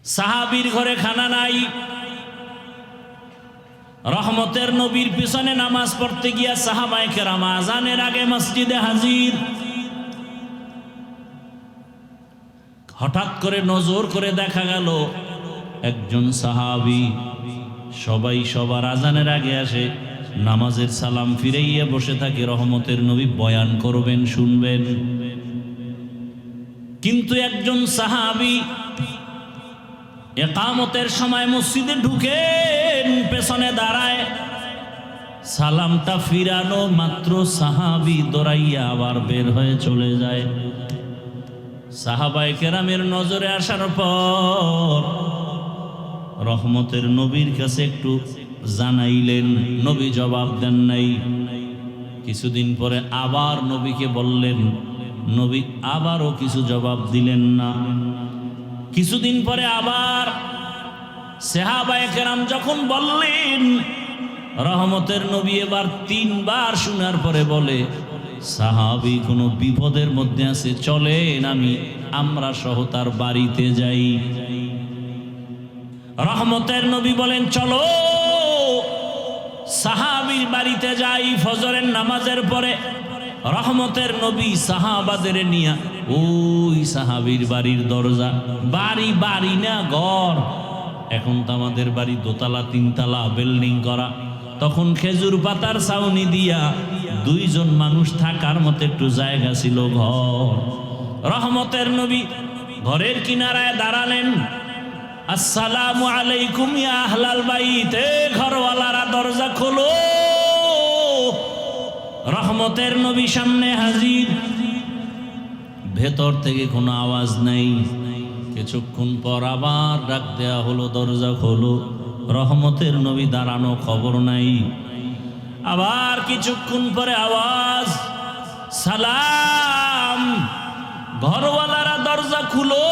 সাহাবীর ঘরে খানা নাই। রহমতের নবীর পিছনে নামাজ পড়তে গিয়া সাহাবায়ে কেরাম আযানের আগে মসজিদে হাজির। হঠাৎ করে নজর করে দেখা গেল একজন সাহাবী সবাই সবার আযানের আগে আসে, নামাজের সালাম ফিরাইয়া বসে থাকে, রহমতের নবী বয়ান করবেন, শুনবেন। কিন্তু একজন সাহাবী ইকামতের সময় মসজিদে ঢুকেন, পেছনে দাঁড়ায়, সালামটা ফিরানো মাত্র সাহাবী দৌড়াইয়া আবার বের হয়ে চলে যায়। সাহাবায়ে কেরামের নজরে আসার পর রহমতের নবীর কাছে একটু জানাইলেন, নবী জবাব দেন নাই। কিছুদিন পরে আবার নবীকে বললেন, নবী আবারও কিছু জবাব দিলেন না। কিছুদিন পরে আবার সাহাবায়ে কেরাম যখন বললেন, রহমতের নবী এবার 3 বার শোনার পরে বলে, সাহাবী কোনো বিপদের মধ্যে আছে, চলেন আমরা সহ তার বাড়িতে যাই। রহমতের নবী বলেন, চলো সাহাবীর বাড়িতে যাই। ফজরের নামাজের পরে রহমতের নবী সাহাবাদের নিয়া ওই সাহাবীর বাড়ির দরজা, বাড়ি না ঘর, এখন তো আমাদের বাড়ি দোতলা 3 তলা বিল্ডিং করা, তখন খেজুর পাতার ছাউনি দিয়া 2 জন মানুষ থাকার মতো একটু জায়গা ছিল, ঘর। রহমতের নবী ঘরের কিনারায় দাঁড়ালেন, আসসালামু আলাইকুম ইয়া আহলাল বাইত, ঘরওয়ালারা দরজা খোলো। রহমতের নবী সামনে হাজির, ভেতর থেকে কোনো আওয়াজ নাই। কিছুক্ষণ পর আবার ডাক দেয়া হলো, দরজা খোলো। রহমতের নবী দাঁড়ানো, খবর নাই। আবার কিছুক্ষণ পরে আওয়াজ, সালাম, ঘরওয়ালারা দরজা খুলো।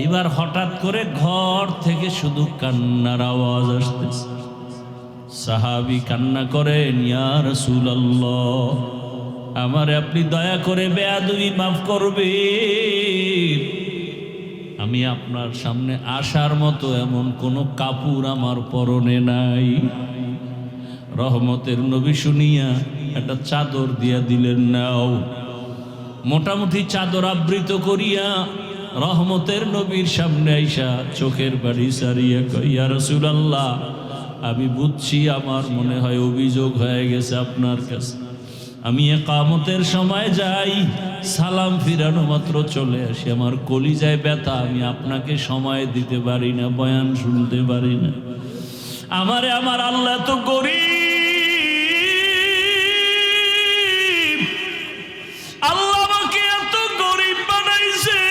এবার হঠাৎ করে ঘর থেকে শুধু কান্নার আওয়াজ আসতেছে। সাহাবী কান্না করেন, ইয়া রাসূলুল্লাহ, আমারে আপনি দয়া করে বেয়াদবি মাফ করবেন, আমি আপনার সামনে আসার মতো এমন কোনো কাপড় আমার পরনে নাই। রহমতের নবী শুনিয়া একটা চাদর দিয়া দিলেন, নাও। মোটামুটি চাদর আবৃত করিয়া রহমতের নবীর সামনে আইসা চোখের বাড়ি সারিয়া কই, ইয়া রাসূলুল্লাহ, আমি বুঝছি আমার মনে হয় অভিযোগ হয়ে গেছে আপনার কাছে। আমি ইকামতের সময় যাই, সালাম ফিরানো মাত্র চলে আসি, আমার কলিজায় ব্যথা, আমি আপনাকে সময় দিতে পারি না, বয়ান শুনতে পারি না। আমারে আমার আল্লাহ তো গরীব, আল্লাহ আমাকে এত গরীব বানাইছেন।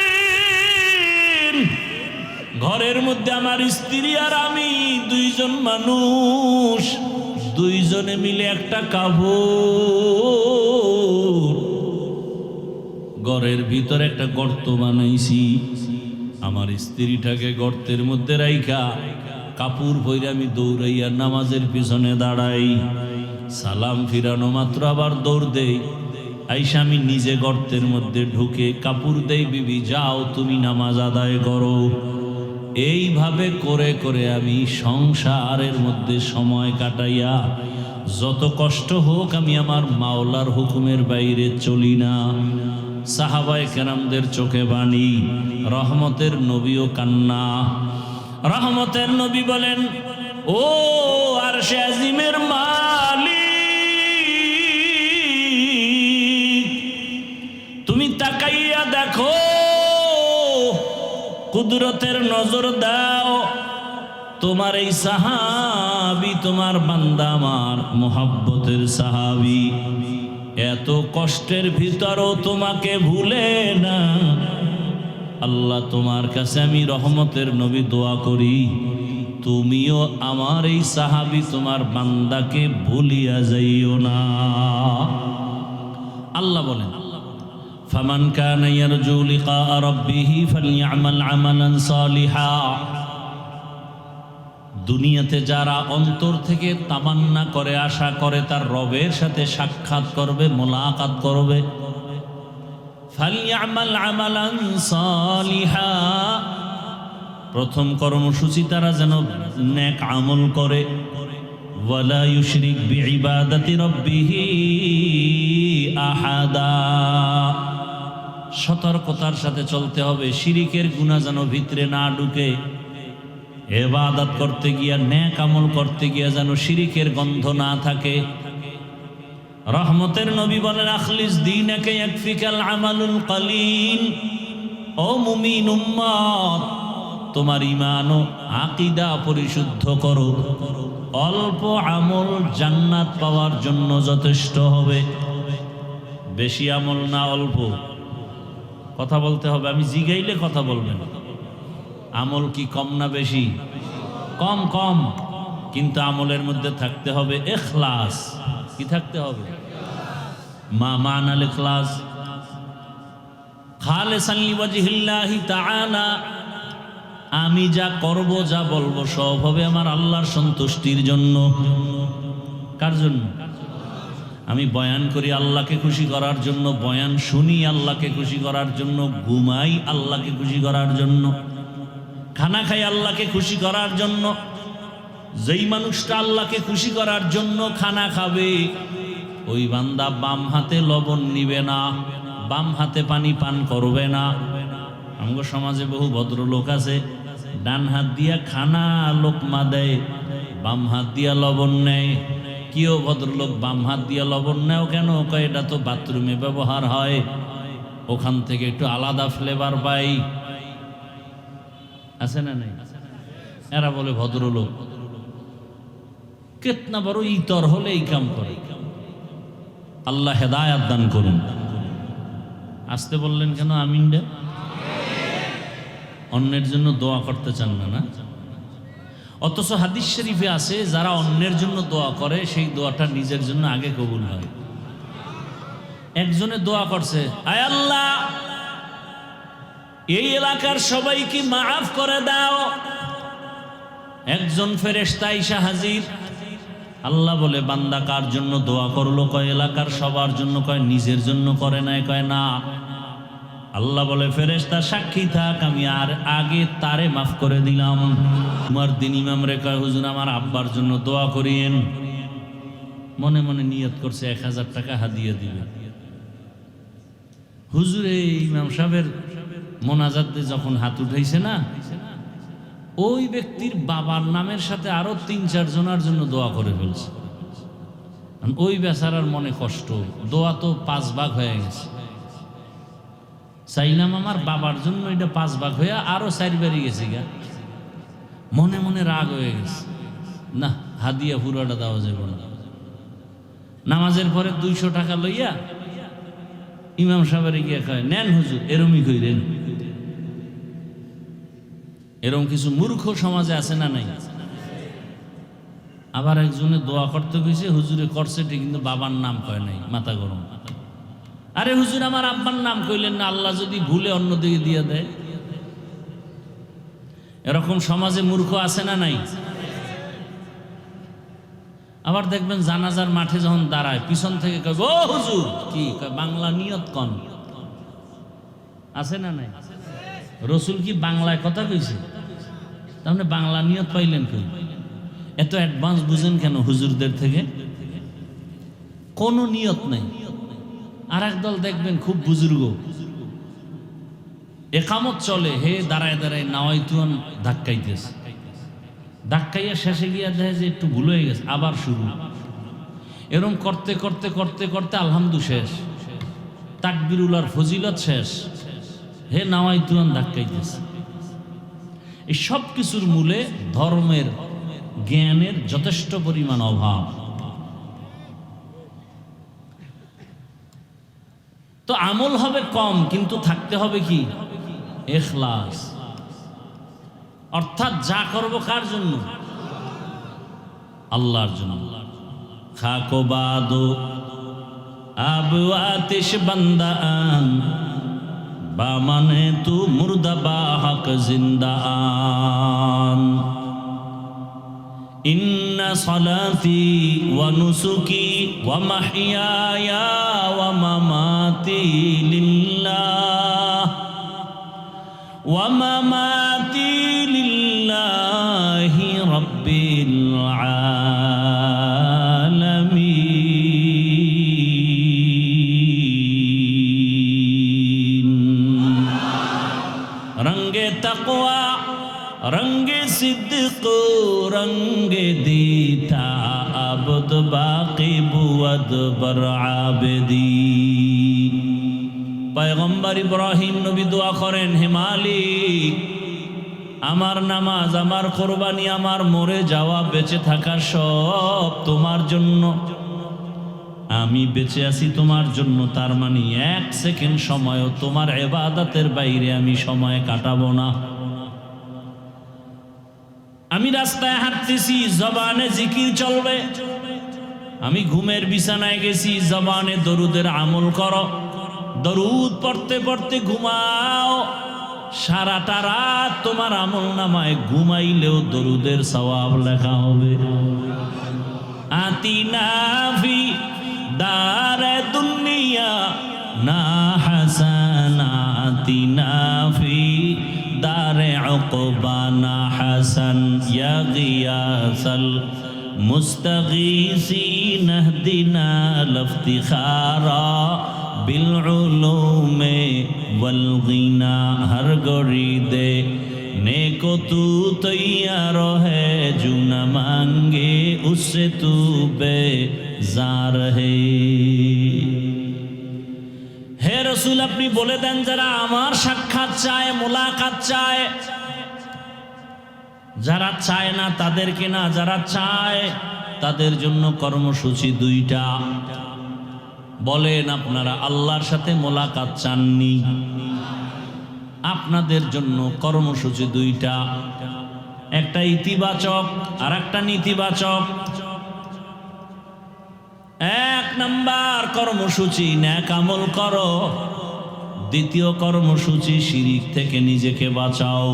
ঘরের মধ্যে আমার স্ত্রী আর আমি 2 জন মানুষ, 2 জনে মিলে একটা কাপড়, ঘরের ভিতরে একটা গর্ত বানাইছি। আমার স্ত্রীটাকে গর্তের মধ্যে রাইখা কাপড় পরে আমি দৌড়াইয়া নামাজের পিছনে দাঁড়াই। সালাম ফিরানো মাত্র আবার দৌড় দেই, আইসা আমি নিজে গর্তের মধ্যে ঢুকে কাপড় দেই, বিবি যাও তুমি নামাজ আদায় করো। এইভাবে করে করে আমি সংসারের মধ্যে সময় কাটাইয়া, যত কষ্ট হোক আমি আমার মাওলার হুকুমের বাইরে চলি না। সাহাবায়ে কেরামদের চোখে বাণী, রহমতের নবীও কান্না। রহমতের নবী বলেন, ও আরশে আজিমের মালিক, তুমি তাকাইয়া দেখো, কুদরতের নজর দাও, তোমার এই সাহাবী, তোমার বান্দা আমার মোহাব্বতের সাহাবী, এত কষ্টের ভিতরও তোমাকে ভুলে না। আল্লাহ, তোমার কাছে আমি রহমতের নবী দোয়া করি, তুমিও আমার এই সাহাবী তোমার বান্দাকে ভুলিয়া যাইও না। আল্লাহ বলেন, ফামান কানা ইয়ারজু লিকা রাব্বিহি ফালইআমাল আমালান সালিহা। দুনিয়াতে যারা অন্তর থেকে তামান্না করে, আশা করে তার রবের সাথে সাক্ষাৎ করবে, মোলাকাত করবে, ফালইআমাল আমালান সালিহা, প্রথম কর্মসূচি তারা যেন নেক আমল করে। ওয়ালা ইউশরিক বিইবাদাতি রাব্বিহি আহাদা, সতর্কতার সাথে চলতে হবে, শিরিকের গুনাহ যেন ভিতরে না ঢুকে। ইবাদত করতে গিয়া, নেক আমল করতে গিয়া যেন শিরিকের গন্ধ না থাকে। রহমতের নবী বলেন, আখলিস দীনাকা ইয়াকফিকাল আমালুল কালিল। ও মুমিন উম্মত, তোমার ঈমান ও আকীদা পরিশুদ্ধ করো, অল্প আমল জান্নাত পাওয়ার জন্য যথেষ্ট হবে। বেশি আমল না, অল্প। কথা বলতে হবে, আমি জিগাইলে কথা বলবেন। আমল কি কম না বেশি? কম কম, কিন্তু আমলের মধ্যে থাকতে হবে ইখলাস। কি থাকতে হবে? মা মানাল ইখলাস, খালিসান লিওয়াজহিল্লাহি তাআলা। আমি যা করব, যা বলবো, সব হবে আমার আল্লাহর সন্তুষ্টির জন্য। কার জন্য? আমি বয়ান করি আল্লাহকে খুশি করার জন্য, বয়ান শুনি আল্লাহকে খুশি করার জন্য, ঘুমাই আল্লাহকে খুশি করার জন্য, খানা খাই আল্লাহকে খুশি করার জন্য। যেই মানুষটা আল্লাহকে খুশি করার জন্য খানা খাবে, ওই বান্দা বাম হাতে লবণ নিবে না, বাম হাতে পানি পান করবে না। আমগো সমাজে বহু ভদ্রলোক আছে, ডান হাত দিয়া খানা লোকমা দেয়, বাম হাত দিয়া লবণ নেয়। কেউ ভদ্রলোক বাম হাত দিয়া লবণ নেও কেন? কয় এটা তো বাথরুমে ব্যবহার হয়, ওখান থেকে একটু আলাদা ফ্লেভার পাই। আছে না নাই? এরা বলে ভদ্রলোক। কেতনা বড় ইতর হলে এই কাম করে। আল্লাহ হেদায়াত দান করুন। আসতে বললেন কেন? আমিন রে। অন্যের জন্য দোয়া করতে চান না, না? অথচ হাদিস শরীফে আছে, যারা অন্যের জন্য দোয়া করে সেই দোয়াটা নিজের জন্য আগে কবুল হয়। একজনে দোয়া করছে, আয় আল্লাহ, এই এলাকার সবাইকে মাফ করে দাও। একজন ফেরেশতা আইসা হাজির। আল্লাহ বলে, বান্দা কার জন্য দোয়া করলো? কয় এলাকার সবার জন্য। কয় নিজের জন্য করে নাই? কয় না। আল্লাহ বলে, ফেরেশতা সাক্ষী থাক, আমি আর আগে তারে মাফ করে দিলাম। উমর দিন ইমাম রে কয়, হুজুর আমার আব্বার জন্য দোয়া করিয়েন। মনে মনে নিয়ত করছে 1000 টাকা হাদিয়া দিবে। হুজুরে ইমাম সাহেবের মোনাজাত দিয়ে যখন হাত উঠাইছে না, ওই ব্যক্তির বাবার নামের সাথে আরো 3-4 জনের জন্য দোয়া করে ফেলছে। ওই বেচারার মনে কষ্ট, দোয়া তো 5 ভাগ হয়ে গেছে। চাইলাম আমার বাবার জন্য, এটা 5 ভাগ হয়ে আরো 4 বাড়ি গেছে গা। মনে মনে রাগ হয়ে গেছে, না হাদিয়া পুরাটা দেওয়া যাবে না। নামাজের পরে 200 টাকা লইয়া ইমাম সাহেবের গিয়ে কয়, নেন হুজুর। এরমই কইরেন। এরকম কিছু মূর্খ সমাজে আছে না নাই? আবার একজনে দোয়া করতে গেছে, হুজুরে করছে ঠিক, কিন্তু বাবার নাম কয় নাই। মাথা গরম। আরে হুজুর আমার আব্বার নাম কইলেন না, আল্লাহ যদি ভুলে অন্যদিকে দিয়ে দেয়। এরকম সমাজে মূর্খ আছে না নাই? আবার দেখবেন জানাজার মাঠে যখন দাঁড়ায়, পিছন থেকে কয়, ও হুজুর কি বাংলা নিয়ত কন। আছে না নাই? রসুল কি বাংলায় কথা কইছে? তাহলে বাংলা নিয়ত পাইলেন কই? এত অ্যাডভান্স বুঝেন কেন হুজুরদের থেকে? কোনো নিয়ত নাই। আর একদল দেখবেন খুব বুজুর্গ, একামত চলে, হে দাঁড়ায় দাঁড়ায় নাওয়াইতুন ধাক্কাইতেছে। ধাক্কাইয়া শেষে গিয়া দেখে যে একটু ভুল হয়ে গেছে, আবার শুরু। এরকম করতে করতে করতে করতে আলহামদু শেষ, তাকবিরুল আর ফজিলত শেষ, হে নাওয়াইতুন ধাক্কাইতেছে। এই সব কিছুর মূলে ধর্মের জ্ঞানের যথেষ্ট পরিমাণ অভাব। তো আমল হবে কম, কিন্তু থাকতে হবে কি? ইখলাস। অর্থাৎ যা করব কার জন্য? আল্লাহর জন্য। খাকো বাদো আব আতিশ বান্দা আন, বা মানে তু মুর্দা বা হক জিন্দা আন। ইন্না সালাতি ওয়া নুসুকি ওয়া মাহইয়ায়া ওয়া মামাতি লিল্লাহ ওয়া মামাতি লিল্লাহি রাব্বিল আলামিন। রঙ্গে তাকওয়া, রঙ্গে সিদ্দিক, রঙ্গে দিতা আবদ বাকি বুয়াদ বর আবেদি। পয়গম্বর ইব্রাহিম নবী দোয়া করেন, হে মালিক, আমার নামাজ, আমার কোরবানি, আমার মরে যাওয়া, বেঁচে থাকা সব তোমার জন্য। আমি বেঁচে আছি তোমার জন্য, তার মানে 1 সেকেন্ড সময়ও তোমার ইবাদতের বাইরে আমি সময় কাটাবো না। আমি রাস্তায় হাঁটতেছি, জবানে জিকির চলবে। আমি ঘুমের বিছানায় গেছি, জবানে দরুদের আমল করো। দরুদ পড়তে পড়তে ঘুমাও, সারাটা রাত তোমার আমল নামায় ঘুমাইলেও দরুদের সওয়াব লেখা হবে। আতিনা ফি দারে দুনিয়া না হাসানাতিনা ফি দারে উকবা না হাসান। ইয়া গিয়াসাল মুস্তাগীসিন ইহদিনা লিফতিখারা বিল উলুমে ওয়াল গিনা। হর গড়ি দে नेको तू तैयार है, जो न मांगे उससे तू बेजार है। হে রসুল, আপনি বলে দেন যারা আমার সাক্ষাৎ চায়, মোলাকাত চায়, যারা চায় না তাদেরকে না, যারা চায় তাদের জন্য কর্মসূচি 2টা। বলেন আপনারা আল্লাহর সাথে মোলাকাত চাননি? আপনাদের জন্য কর্মসূচি 2টা, একটা ইতিবাচক আর একটা নেতিবাচক। 1 নাম্বার কর্মসূচি নেক আমল করো। 2য় কর্মসূচি শিরিক থেকে নিজেকে বাঁচাও।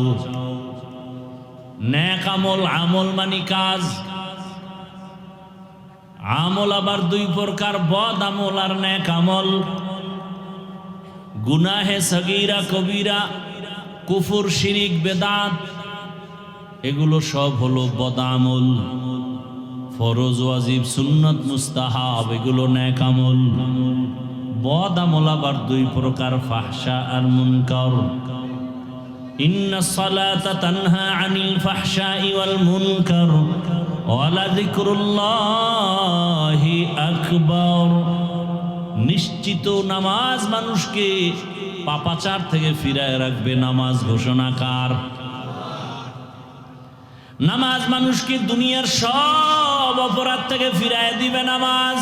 নেক আমল, আমল মানে কাজ। আমল আবার 2 প্রকার, বদ আমল আর নেক আমল। গুনাহে সগীরা কবিরা, কুফর শিরিক বেদাত, এগুলো সব হলো বদ আমল। ফরজ ওয়াজিব সুন্নত মুস্তাহাব এগুলো নেক আমল। বদ আমল আবার 2 প্রকার, ফাহশা আর মুনকার। ইন্নাস সালাতা তানহা আনিল ফাহশাই ওয়াল মুনকার ওয়া লাযিকরুল্লাহি আকবার। নিশ্চিত নামাজ মানুষকে পাপাচার থেকে ফিরায় রাখবে। নামাজ ঘোষণাকার। নামাজ মানুষকে দুনিয়ার সব অপরাধ থেকে ফিরায় দিবে নামাজ।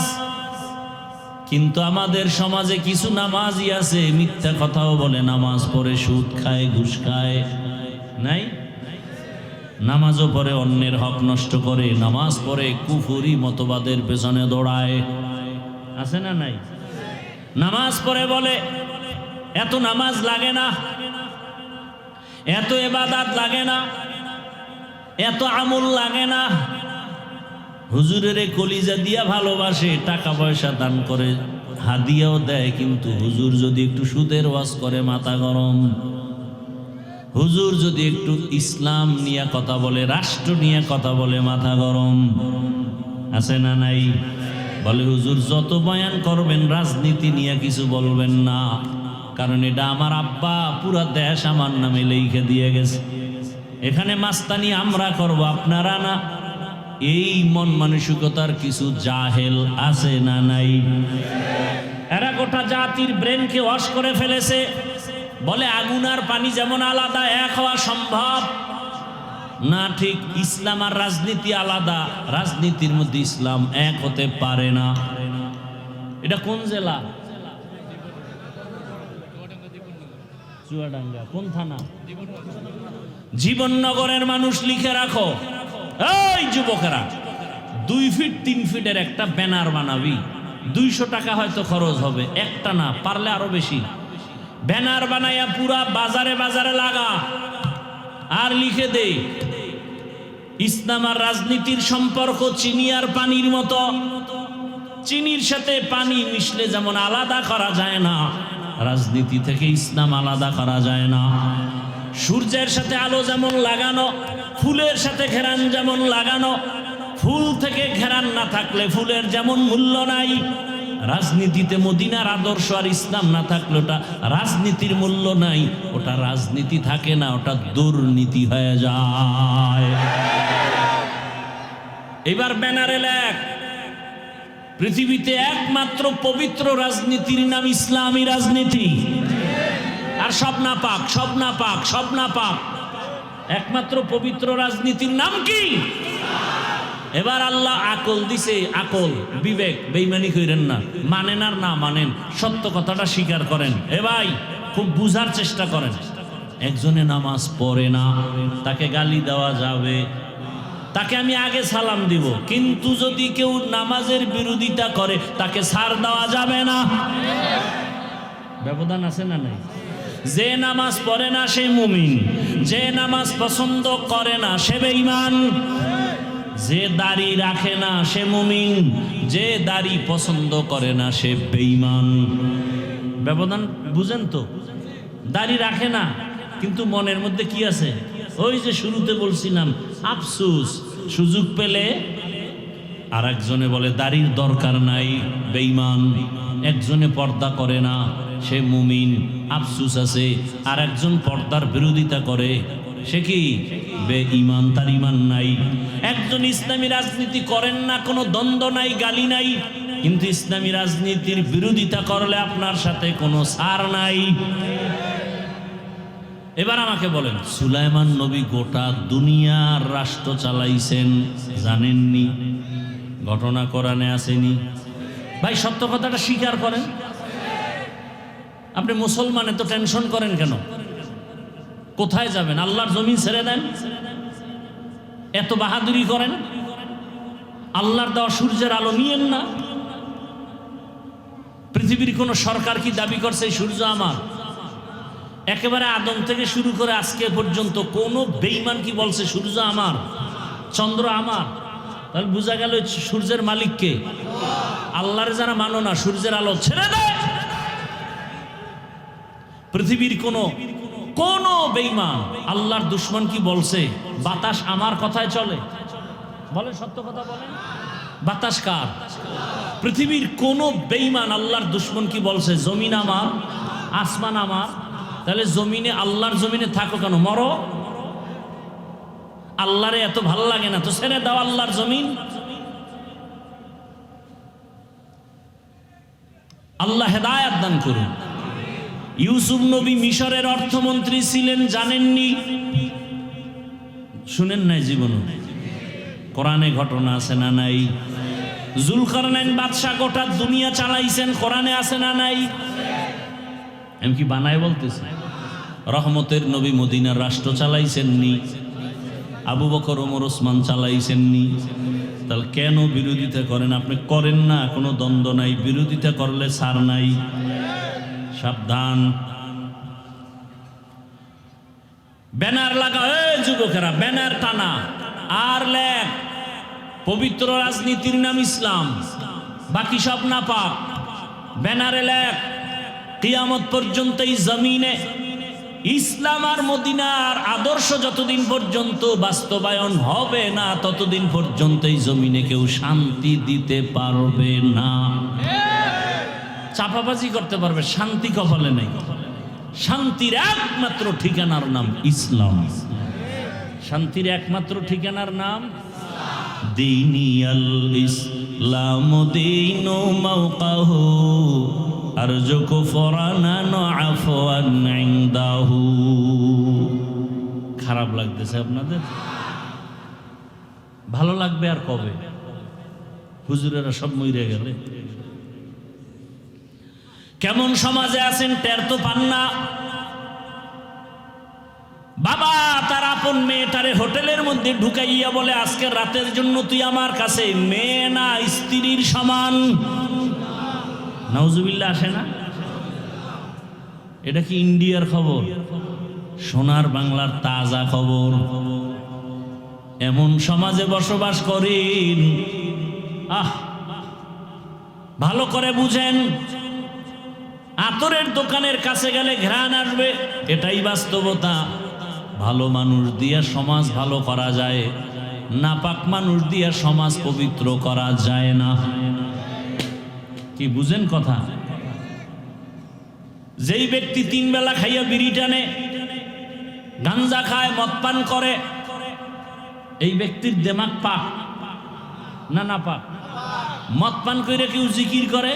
কিন্তু আমাদের সমাজে কিছু নামাজি আছে, মিথ্যা কথাও বলে, নামাজ পড়ে সুদ খায়, ঘুষ খায়। নাই? নামাজও পড়ে অন্যের হক নষ্ট করে, নামাজ পড়ে কুফরি মতবাদের পেছনে দৌড়ায়। আছে না নাই? নামাজ পড়ে বলে এত নামাজ লাগে না, এত ইবাদত লাগে না, এত আমল লাগে না। হুজুরের কলিজা দিয়া ভালোবাসে, টাকা পয়সা দান করে, হাদিয়াও দেয়, কিন্তু হুজুর যদি একটু সুদের ওয়াজ করে মাথা গরম। হুজুর যদি একটু ইসলাম নিয়ে কথা বলে, রাষ্ট্র নিয়ে কথা বলে, মাথা গরম। আছে না নাই? বলে হুজুর যত বয়ান করবেন রাজনীতি নিয়ে কিছু বলবেন না, কারণ এটা আমার আব্বা পুরা দেশ আমার নামে লিখে দিয়ে গেছে, এখানে মাস্তানি আমরা করব, আপনারা না। এই মন মানসিকতার কিছু জাহেল আছে না নাই? এরা গোটা জাতির ব্রেনকে ওয়াশ করে ফেলেছে। বলে আগুন আর পানি যেমন আলাদা, এক হওয়া সম্ভব না। ঠিক ইসলাম আর রাজনীতি আলাদা, রাজনীতির মধ্যে ইসলাম এক হতে পারে না। এটা কোন জেলা? চুয়াডাঙ্গা। কোন থানা? জীবননগরের মানুষ লিখে রাখো, এই যুবকেরা 2 ফিট 3 ফিটের একটা ব্যানার বানাবি, 200 টাকা হয়তো খরচ হবে, একটা না পারলে আরো বেশি। ব্যানার বানাইয়া পুরা বাজারে বাজারে লাগা, আর লিখে দে ইসলাম আর রাজনীতির সম্পর্ক চিনি আর পানির মতো। চিনির সাথে পানি মিশলে যেমন আলাদা করা যায় না, রাজনীতি থেকে ইসলাম আলাদা করা যায় না। সূর্যের সাথে আলো যেমন লাগানো, ফুলের সাথে ঘেরান যেমন লাগানো, ফুল থেকে ঘেরান না থাকলে ফুলের যেমন মূল্য নাই, রাজনীতিতে মদিনার আদর্শ আর ইসলাম না থাকলে ওটা রাজনীতির মূল্য নাই, ওটা রাজনীতি থাকে না, ওটা দুর্নীতি হয়ে যায়। এবার ব্যানারে লেখ, পৃথিবীতে একমাত্র পবিত্র রাজনীতির নাম ইসলামী রাজনীতি। আর সব না পাক, সব না পাক, সব না পাক। একমাত্র পবিত্র রাজনীতির নাম কি? এবার আল্লাহ আকল দিছে, আকল, বিবেক, বেঈমানি কইরেন না, মানেন আর না মানেন সত্য কথাটা স্বীকার করেন। এ ভাই খুব বুঝার চেষ্টা করেন। একজনে নামাজ পড়ে না, তাকে গালি দেওয়া যাবে, তাকে আমি আগে সালাম দিব, কিন্তু যদি কেউ নামাজের বিরোধিতা করে তাকে ছাড় দেওয়া যাবে না। ব্যবধান আছে না নাই? যে নামাজ পড়ে না সে মুমিন, যে নামাজ পছন্দ করে না সে বেঈমান, যে দাড়ি রাখে না সে মুমিন, যে দাড়ি পছন্দ করে না সে বেঈমান। ব্যবধান বুঝেন তো? দাড়ি রাখে না কিন্তু মনের মধ্যে কি আছে? ওই যে শুরুতে বলছিলাম, আফসোস, সুযোগ পেলে আর একজনে বলে দাড়ির দরকার নাই, বেঈমান। একজনে পর্দা করে না, সে মুমিন, আফসোস আছে। আর একজন পর্দার বিরোধিতা করে, সে কি? বেঈমান, তার ঈমান নাই। একজন ইসলামী রাজনীতি করেন না, কোনো দ্বন্দ্ব নাই, গালি নাই, কিন্তু ইসলামী রাজনীতির বিরোধিতা করলে আপনার সাথে কোনো ছাড় নাই। এবার আমাকে বলেন, সুলাইমান নবী গোটা দুনিয়ার রাষ্ট্র চালাইছেন, জানেননি? ঘটনা কোরআনে আসেনি? ভাই সত্য কথাটা স্বীকার করেন। আপনি মুসলমানে তো টেনশন করেন কেন? কোথায় যাবেন? আল্লাহর জমিন ছেড়ে দেন, এত বাহাদুরি করেন, আল্লাহর দেওয়া সূর্যের আলো নিয়েন না। পৃথিবীর কোন সরকার কি দাবি করছে এই সূর্য আমার? একেবারে আদম থেকে শুরু করে আজকে পর্যন্ত কোন বেঈমান কি বলছে সূর্য আমার, চন্দ্র আমার? তাহলে বোঝা গেল সূর্যের মালিক কে? আল্লাহরে যারা মানো না, সূর্যের আলো ছেড়ে দেয়। পৃথিবীর কোন বেঈমান, আল্লাহর দুশমন কি বলছে বাতাস আমার কথায় চলে? বলেন সত্য কথা বলেন, বাতাস কার? পৃথিবীর কোন বেঈমান আল্লাহর দুশমন কি বলছে জমিন আমার, আসমান আমার? তাহলে জমিনে, আল্লাহর জমিনে থাকো কেন? মরো। আল্লাহরে এত ভালো লাগে না তো ছেড়ে দাও আল্লাহর জমিন। আল্লাহ হেদায়েত দান করুন। ইউসুফ নবী মিশরের অর্থমন্ত্রী ছিলেন, জানেননি? শুনেন নাই জীবন? কোরআনে ঘটনা আছে না নাই? জুলকারনাইন বাদশাহ গোটা দুনিয়া চালাইছেন, কোরআনে আছে না নাই? আমি কি বানায় বলতেছি? রহমতের নবী মদিনার রাষ্ট্র চালাইছেননি? আবু বকর, ওমর, ওসমান চালাইছেননি? তাহলে কেন বিরোধিতা করেন? আপনি করেন না, কোনো দ্বন্দ্ব নাই, বিরোধিতা করলে ছাড় নাই। সাবধান। ব্যানার লাগা, এই যুবকেরা ব্যানার টানা আর লেখ, পবিত্র রাজনীতির নাম ইসলাম, বাকি সব না পাক। ব্যানারে লেখ, কিয়ামত পর্যন্ত এই জমিনে ইসলাম আর মদিনার আদর্শ যতদিন পর্যন্ত বাস্তবায়ন হবে না, ততদিন পর্যন্ত এই জমিনে কেউ শান্তি দিতে পারবে না। চাপাবাজি করতে পারবে, শান্তি কপালে নেই। শান্তির একমাত্র ঠিকানার নাম ইসলাম। শান্তির একমাত্র ঠিকানার নাম দীনিয়াল ইসলাম দীনু মাওকাহু আরজুকু ফরানান আফওয়ান ইনদাহু। খারাপ লাগতেছে আপনাদের? ভালো লাগবে আর কবে? হুজুরেরা সব মইরে গেলে। কেমন সমাজে আছেন টের তো পান না। বাবা তার আপন মেয়েটারে হোটেলের মধ্যে ঢুকাইয়া বলে, আজকের রাতের জন্য তুই আমার কাছে মেয়ে না স্ত্রীর সমান। নাউজুবিল্লাহ আসে না? এটা কি ইন্ডিয়ার খবর? সোনার বাংলার তাজা খবর। এমন সমাজে বসবাস করেন, ভালো করে বুঝেন। আতরের দোকানের কাছে গেলে ঘ্রাণ আসবে, এটাই বাস্তবতা। ভালো মানুষ দিয়া সমাজ ভালো করা যায়, নাপাক মানুষ দিয়া সমাজ পবিত্র করা যায় না। কি বুঝেন কথা? যেই ব্যক্তি 3 বেলা খাইয়া বিড়ি টানে, গাঞ্জা খায়, মদ পান করে, এই ব্যক্তির দিমাগ পাক না নাপাক? মদ পান করে কেউ জিকির করে,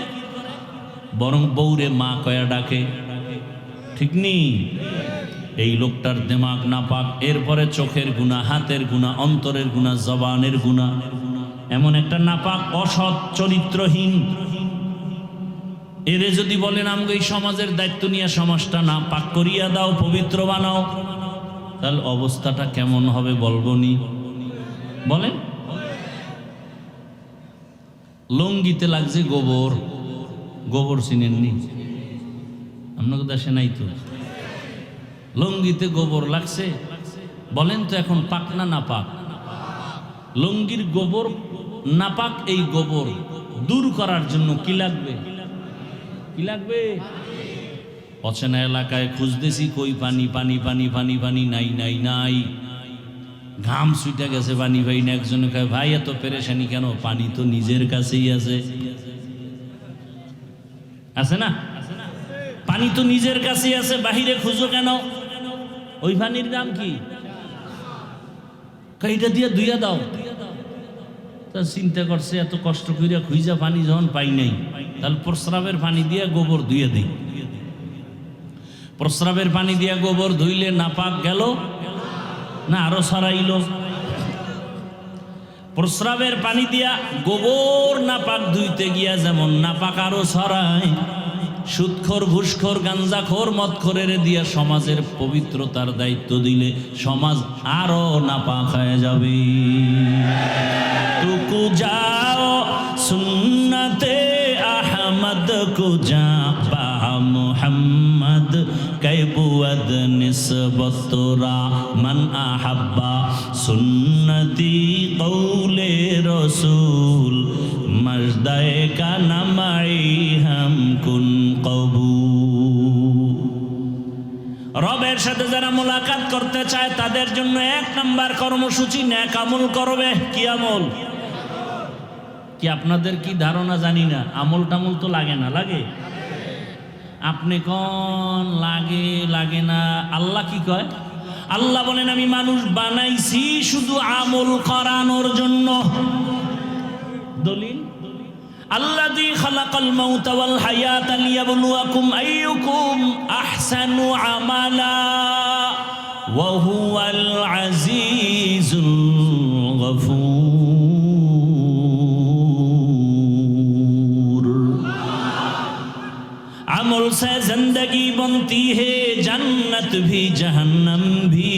বরং বউরে মা কয়া ডাকে, ঠিক নেই? এই লোকটার দিমাগ নাপাক। এরপরে চোখের গুনাহ, হাতের গুনাহ, অন্তরের গুনাহ, জবানের গুনাহ, এমন একটা নাপাক অসৎ চরিত্রহীন। এরে যদি বলেন আমাকে এই সমাজের দায়িত্ব নিয়ে সমাজটা নাপাক করিয়া দাও, পবিত্র বানাও, তাহলে অবস্থাটা কেমন হবে বলবনি? বলেন। লঙ্গিতে লাগছে গোবর, গোবর চিনেননি? আপনাকে দেশে নাই তো? লঙ্গিতে গোবর লাগছে, বলেন তো এখন পাক না নাপাক? লঙ্গির গোবর নাপাক। এই গোবর দূর করার জন্য কি লাগবে? কি লাগবে? অচেনা এলাকায় খুঁজতেছি, কই পানি, পানি, পানি, পানি, পানি, নাই নাই নাই। ঘাম ছুটে গেছে, পানি পাই না। একজনে কয়, ভাই এত পেরেশানি কেন? পানি তো নিজের কাছেই আছে। আছে না? পানি তো নিজের কাছেই আছে, বাহিরে খুঁজো কেন? ওই পানির দাম কি? এইটা দিয়ে ধুইয়া দাও। তা চিন্তা করছে, এত কষ্ট করিয়া খুঁজা পানি যখন পাই নাই, তাহলে প্রস্রাবের পানি দিয়া গোবর ধুইয়া দিই। প্রস্রাবের পানি দিয়া গোবর ধুইলে নাপাক গেল না আরো ছড়াইল? প্রস্রাবের পানি দিয়া গোবর নাপাক ধুইতে গিয়া যেমন নাপাক আরো ছড়ায়, সুদখোর, ঘুষখোর, গাঞ্জাখোর, মদখোরের দিয়া সমাজের পবিত্রতার দায়িত্ব দিলে সমাজ আরো নাপাক হয়ে যাবে। তুকু যাও সুন্নতে আহমদ কো যা বা মুহাম্মদ কৈবুদ নিসবতরা মান আহাব্বা সুন্নতি কৌলে রসুল মজদায়ে কা নামাই হাম কুন কবু। রবের সাথে যারা মোলাকাত করতে চায় তাদের জন্য 1 নাম্বার কর্মসূচি নেক আমল করবে। কি আমল? কি আপনাদের কি ধারণা জানি না, আমল টামল তো লাগে না? লাগে? আপনি কোন লাগে লাগে না? আল্লাহ কি কয়? আল্লাহ বলেন আমি মানুষ বানাইছি শুধু আমল করানোর জন্য। দলিল আল্লাযী খালাকাল মাউতা ওয়াল হায়াতা লিয়াবলুয়াকুম আইয়ুকুম আহসানু আমালা ওয়া হুয়াল আজিজুল গফুর। अमल से जिंदगी बनती है जन्नत भी जहन्नम भी,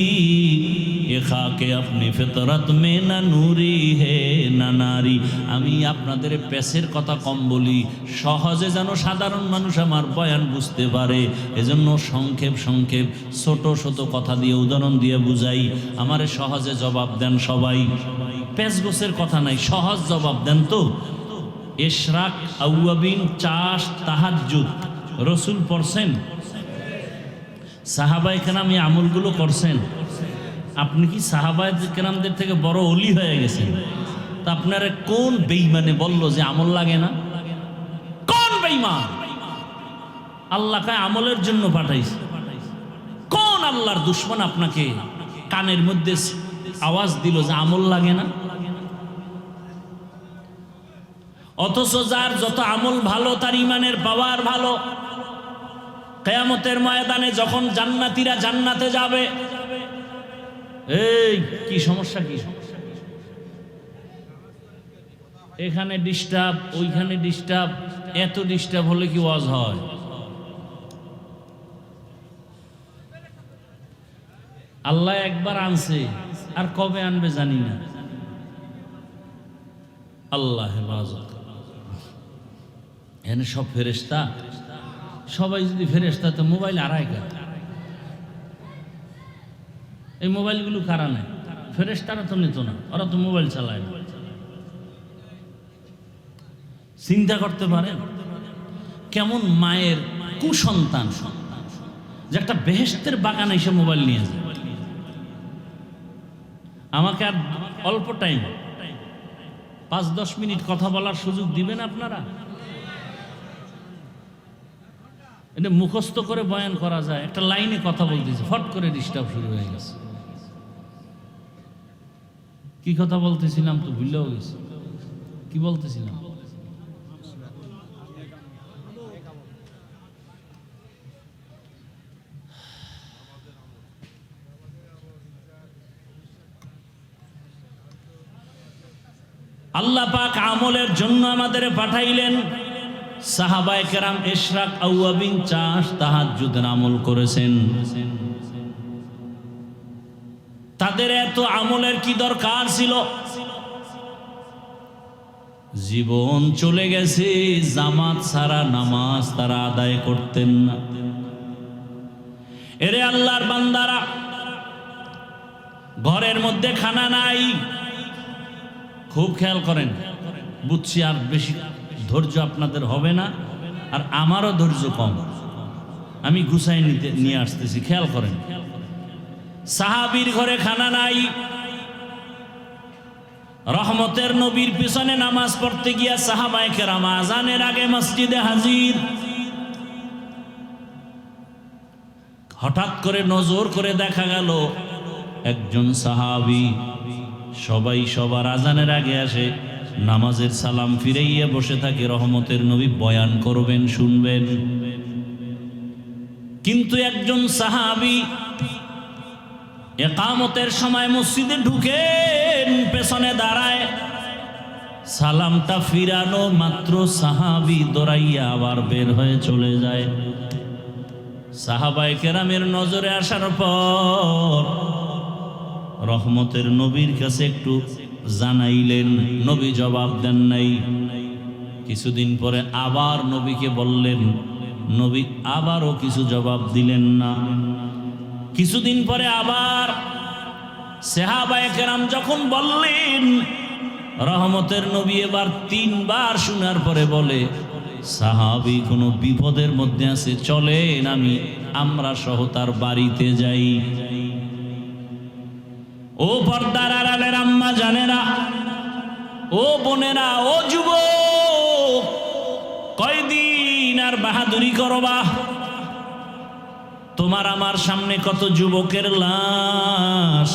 ये खाके अपनी फितरत में ना नूरी है ना नारी। আমি আপনাদের পেশের কথা কম বলি, সহজে যেন সাধারণ মানুষ আমার বয়ান বুঝতে পারে, এজন্য সংক্ষেপ সংক্ষেপ ছোট ছোট কথা দিয়ে উদাহরণ দিয়ে বুঝাই। আমারে সহজে জবাব দেন সবাই, পেশ গোছের কথা নাই, সহজ জবাব দেন তো। ইশরাক, আউয়াবিন, চাষ, তাহাজ্জুদ রসুল পড়ছেন? সাহাবায়ে কেরাম এই আমলগুলো করছেন? আপনি কি সাহাবায়ে কেরামদের থেকে বড় ওলি হয়ে গেছেন? তা আপনারা কোন বেঈমানে বলল যে আমল লাগে না? কোন বেঈমান? আল্লাহ কায় আমলের জন্য পাঠাইছে। কোন আল্লাহর দুশমন আপনাকে কানের মধ্যে আওয়াজ দিল যে আমল লাগে না? অথচ যার যত আমল ভালো তার ইমানের পাওয়ার ভালো। কিয়ামতের ময়দানে যখন জান্নাতীরা জান্নাতে যাবে, এই কি সমস্যা? কি এখানে ডিস্টার্ব, ওইখানে ডিস্টার্ব, এত ডিস্টার্ব হলে কি ওয়াজ হয়? আল্লাহ একবার আনছে, আর কবে আনবে জানি না। আল্লাহ হেফাজত। এখানে সব ফেরেশতা, সবাই যদি ফেরেশতা তো মোবাইল আড়াইকা। এই মোবাইলগুলো কারা নেয়? ফেরেশতারা তো নিত না, ওরা তো মোবাইল চালায় না। চিন্তা করতে পারেন কেমন মায়ের কুসন্তান যে একটা বেহেশতের বাগানে এসে মোবাইল নিয়ে যায়। আমাকে আর অল্প টাইম 5-10 মিনিট কথা বলার সুযোগ দিবেন আপনারা? এটা মুখস্থ করে বয়ান করা যায়? একটা লাইনে কথা বলতেছি, ফট করে ডিস্টার্ব শুরু হয়ে গেছে। কি কথা বলতেছিলাম তো ভুলেও গেছি। কি বলতেছিলাম? আল্লাহ পাক আমলের জন্য আমাদের পাঠাইলেন। সাহাবায়ে কেরাম ইশরাক আউয়াবিন চাষ তাহাজ্জুদের আমল করেছেন। তাদের এত আমলের কি দরকার ছিল? জীবন চলে গেছে, জামাত ছাড়া নামাজ তারা আদায় করতেন না। এরে আল্লাহর বান্দারা, ঘরের মধ্যে খানা নাই, খুব খেয়াল করেন। বুঝছি আর বেশি ধৈর্য আপনাদের হবে না, আর আমারও ধৈর্য কম, আমি গুছাই নিয়ে আসতেছি, খেয়াল করেন। সাহাবীর ঘরে খানা নাই, রহমতের নবীর পিছনে নামাজ পড়তে গিয়া সাহাবায়ে কেরাম আযানের আগে মসজিদে হাজির। হঠাৎ করে নজর করে দেখা গেল একজন সাহাবী সবাই সবার আযানের আগে আসে, নামাজের সালাম ফিরাইয়া বসে থাকে, রহমতের নবী বয়ান করবেন, শুনবেন। কিন্তু একজন সাহাবী ইকামতের সময় মসজিদে ঢুকেন, পেছনে দাঁড়ায়, সালামটা ফিরানো মাত্র সাহাবী দৌড়াইয়া আবার বের হয়ে চলে যায়। সাহাবায়ে কেরামের নজরে আসার পর রহমতের নবীর কাছে একটু জানাইলেন, নবী জবাব দেন নাই। কিছুদিন পরে আবার নবীকে বললেন, নবী আবারও কিছু জবাব দিলেন না। কিছুদিন পরে আবার সাহাবায়ে কেরাম যখন বললেন, রহমতের নবী এবার 3 বার শোনার পরে বলে, সাহাবী কোনো বিপদের মধ্যে আছে, চলেন আমরা সহ তার বাড়িতে যাই। ও পর্দার আড়ালের আম্মা জানেরা, ও বোনেরা, ও যুবক, কয়দিন আর বাহাদুরি করবা? তোমার আমার সামনে কত যুবকের লাশ,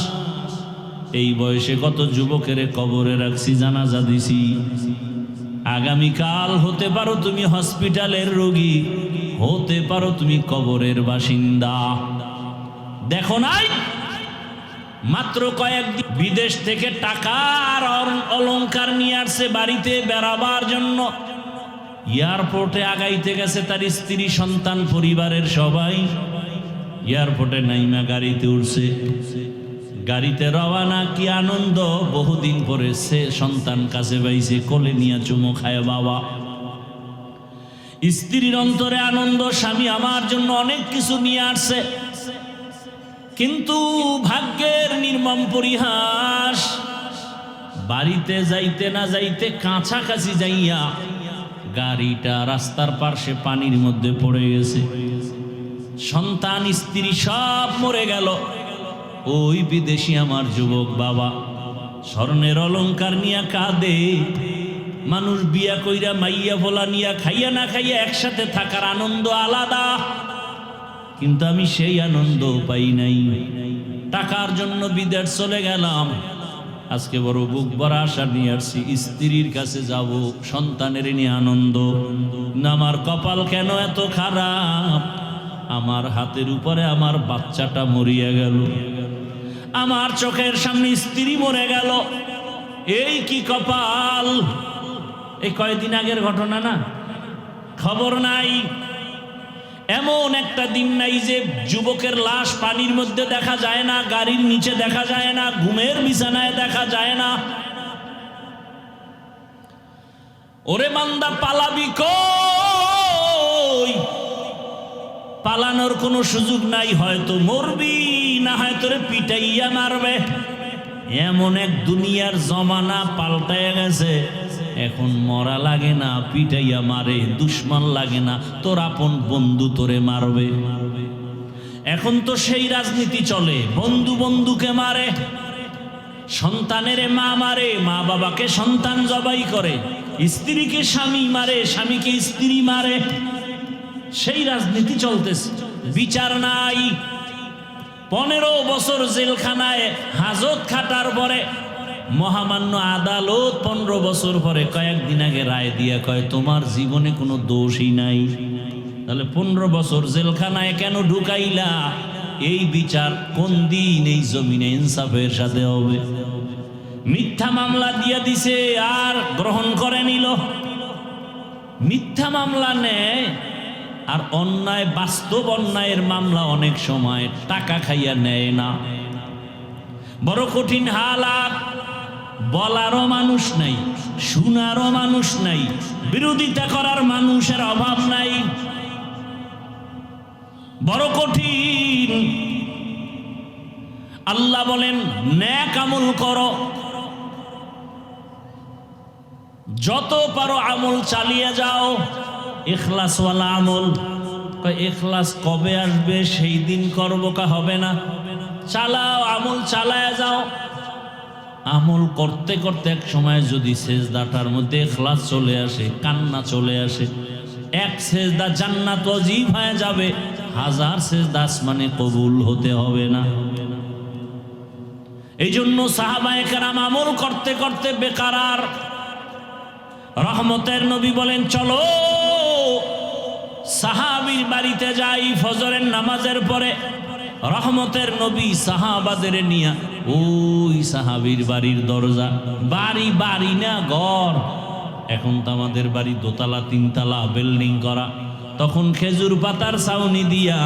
এই বয়সে কত যুবকের কবরে রাখছি, জানাজা দিছি। আগামীকাল হতে পারো তুমি হসপিটালের রোগী, হতে পারো তুমি কবরের বাসিন্দা। দেখো নাই মাত্র কয়েকদিন বিদেশ থেকে টাকার অলংকার নিয়ে আসছে বাড়িতে বেড়াবার জন্য, এয়ারপোর্টে আগাইতে গেছে তার স্ত্রী, সন্তান, পরিবারের সবাই। এয়ারপোর্টে নাইমা গাড়িতে উঠছে, গাড়িতে রওয়ানা, কি আনন্দ! বহুদিন পরে সে সন্তান কাছে পাইছে, কোলে নিয়ে চুমো খায় বাবা। স্ত্রীর অন্তরে আনন্দ, স্বামী আমার জন্য অনেক কিছু নিয়ে আসছে। কিন্তু ভাগ্যের নির্মম পরিহাস, বাড়িতে যাইতে না যাইতে কাছাকাছি যাইয়া গাড়িটা রাস্তার পাশে পানির মধ্যে পড়ে গেছে। সন্তান, স্ত্রী সব মরে গেল। ওই বিদেশি আমার যুবক বাবা স্বর্ণের অলংকার নিয়ে কাঁদে। মানুষ বিয়া কইরা মাইয়া ভোলা নিয়া খাইয়া না খাইয়া একসাথে থাকার আনন্দ আলাদা, কিন্তু আমি সেই আনন্দ পাই নাই। টাকার জন্য বিদেশ চলে গেলাম, আজকে বড় বুক ভরা আশা নিয়ে আসছি, স্ত্রীর কাছে যাব, সন্তানের নিয়ে আনন্দ। আমার কপাল কেন এত খারাপ, আমার হাতের উপরে আমার বাচ্চাটা মরিয়া গেল, আমার চোখের সামনে স্ত্রী মরে গেল, এই কি কপাল! এই কয়েকদিন আগের ঘটনা না, খবর নাই। এমন একটা দিন নাই যে যুবকের লাশ পানির মধ্যে দেখা যায় না, গাড়ির নিচে দেখা যায় না, ঘুমের বিছানায় দেখা যায় না। ওরে বান্দা, পালাবি কই? পালানোর কোনো সুযোগ নাই, হয়তো মরবি, না হয় তোরে পিটাইয়া মারবে। এমন এক দুনিয়ার জমানা পাল্টায় গেছে, এখন মরা লাগে না, পিটাইয়া মারে। দুশ্মন লাগে না, তোর আপন বন্ধু তোরে মারবে। এখন তো সেই রাজনীতি চলে, বন্ধু বন্ধুকে মারে। সন্তানের মা মারে, মা বাবাকে সন্তান জবাই করে, স্ত্রীকে স্বামী মারে, স্বামীকে স্ত্রী মারে। সেই রাজনীতি চলতেছে, বিচার নাই। 15 বছর জেলখানায় হাজত খাটার পরে মহামান্য আদালত 15 বছর পরে কয়েকদিন আগে রায় দিয়া কয় তোমার জীবনে কোনো দোষই নাই। তাহলে 15 বছর জেলখানায় কেন ঢুকাইলা? এই বিচার কোন দিন এই জমিনে ইনসাফের সাথে হবে? মিথ্যা মামলা দিয়া দিছে আর গ্রহণ করে নিল। মিথ্যা মামলা নেয় আর অন্যায়, বাস্তব অন্যায়ের মামলা অনেক সময় টাকা খাইয়া নেয় না। বড় কঠিন হালাত। বলারও মানুষ নাই, শোনারও মানুষ নাই, বিরোধিতা করার মানুষের অভাব নাই। বড় কঠিন। আল্লাহ বলেন নেক আমল করো, যত পারো আমল চালিয়ে যাও, ইখলাসওয়ালা আমল। ইখলাস কবে আসবে? সেই দিন করবো কা হবে না? চালাও, আমল চালায়া যাও। আমল করতে করতে এক সময় যদি সেজদাটার মধ্যে ইখলাস চলে আসে, কান্না চলে আসে, এক সেজদা জান্নাত ওয়াজিব হয়ে যাবে, 1000 সেজদা আসমানে কবুল হতে হবে না। এই জন্য সাহাবায়ে কেরাম আমল করতে করতে বেকারার। রহমতের নবী বলেন চলো সাহাবীর বাড়িতে যাই ফজরের নামাজের পরে। রহমতের নবী সাহাবাদের নিয়া ওই সাহাবীর বাড়ির দরজা, বাড়ি বাড়ি না ঘর, এখন তো আমাদের বাড়ি দোতলা 3 তলা বিল্ডিং করা, তখন খেজুর পাতার ছাউনি দিয়া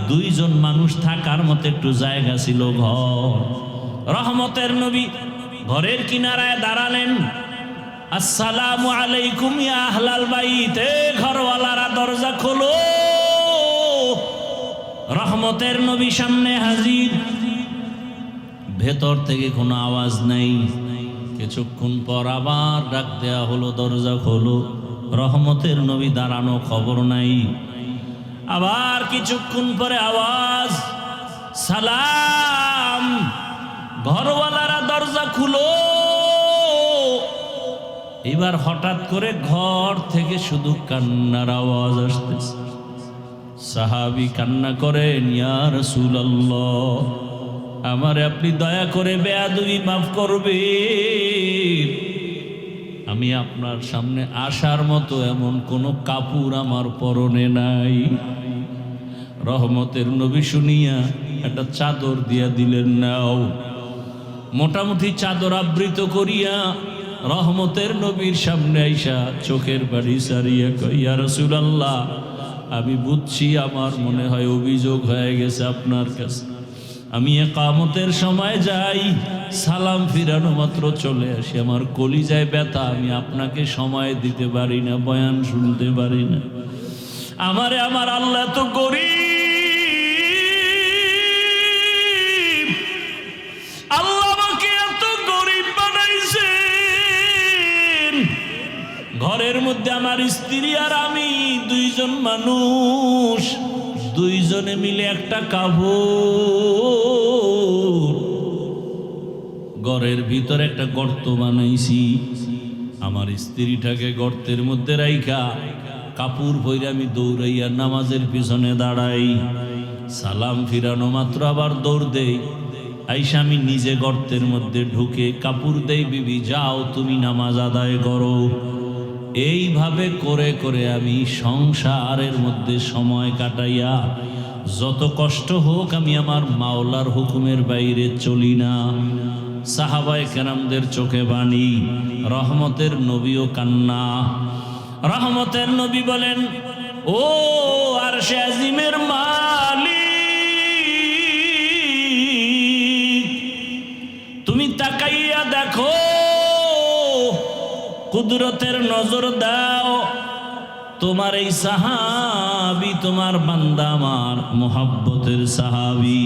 2 জন মানুষ থাকার মতো একটু জায়গা ছিল, ঘর। রহমতের নবী ঘরের কিনারায় দাঁড়ালেন, আসসালামু আলাইকুম ইয়া আহলাল বাইত, এ ঘরওয়ালারা দরজা খোলো। রহমতের নবী সামনে হাজির, ভেতর থেকে কোনো আওয়াজ নাই। কিছুক্ষণ পর আবার ডাক দেয়া হলো, দরজা খোলো। রহমতের নবী দাঁড়ানো, খবর নাই। আবার কিছুক্ষণ পরে আওয়াজ, সালাম। ঘরওয়ালারা দরজা খুলো। এবার হঠাৎ করে ঘর থেকে শুধু কান্নার আওয়াজ আসতেছে। সাহাবী কান্না করেন, ইয়া রাসূলুল্লাহ, আমারে আপনি দয়া করে বেয়াদবি মাফ করবেন। আমি আপনার সামনে আসার মতো এমন কোনো কাপড় আমার পরনে নাই। রহমতের নবী শুনিয়া একটা চাদর দিয়া দিলেন, নাও। মোটামুটি চাদর আবৃত করিয়া রহমতের নবীর সামনে আইসা চোখের বাড়ি সারিয়া কই, ইয়া রাসূলুল্লাহ, আমি বুঝছি আমার মনে হয় অভিযোগ হয়ে গেছে আপনার কাছে। আমি ইকামতের সময় যাই, সালাম ফিরানো মাত্র চলে আসি, আমার কলিজায় ব্যথা, আমি আপনাকে সময় দিতে পারি না, বয়ান শুনতে পারি না। আমারে আমার আল্লাহ তো গরিব, আল্লাহ আমাকে এত গরিব বানাইছেন। ঘরের মধ্যে আমার স্ত্রী আর আমি 2 জন মানুষ, 2 জনে মিলে একটা কাপড়, ঘরের ভিতরে একটা গর্ত বানাইছি। আমার স্ত্রীটাকে গর্তের মধ্যে রাইখা কাপড় পরে আমি দৌড়াইয়া নামাজের পিছনে দাঁড়াই। সালাম ফিরানো মাত্র আবার দৌড় দেই। আইসা আমি নিজে গর্তের মধ্যে ঢুকে কাপড় দেই, বিবি যাও তুমি নামাজ আদায় করো। এইভাবে করে করে আমি সংসারের মধ্যে সময় কাটাইয়া, যত কষ্ট হোক আমি আমার মাওলার হুকুমের বাইরে চলি না। সাহাবায়ে কেরামদের চোখে বাণী, রহমতের নবীও কান্না। রহমতের নবী বলেন, ও আরশে আজিমের মালিক, তুমি তাকাইয়া দেখো, কুদরতের নজর দাও, তোমার এই সাহাবী, তোমার বান্দা আমার মোহাব্বতের সাহাবী,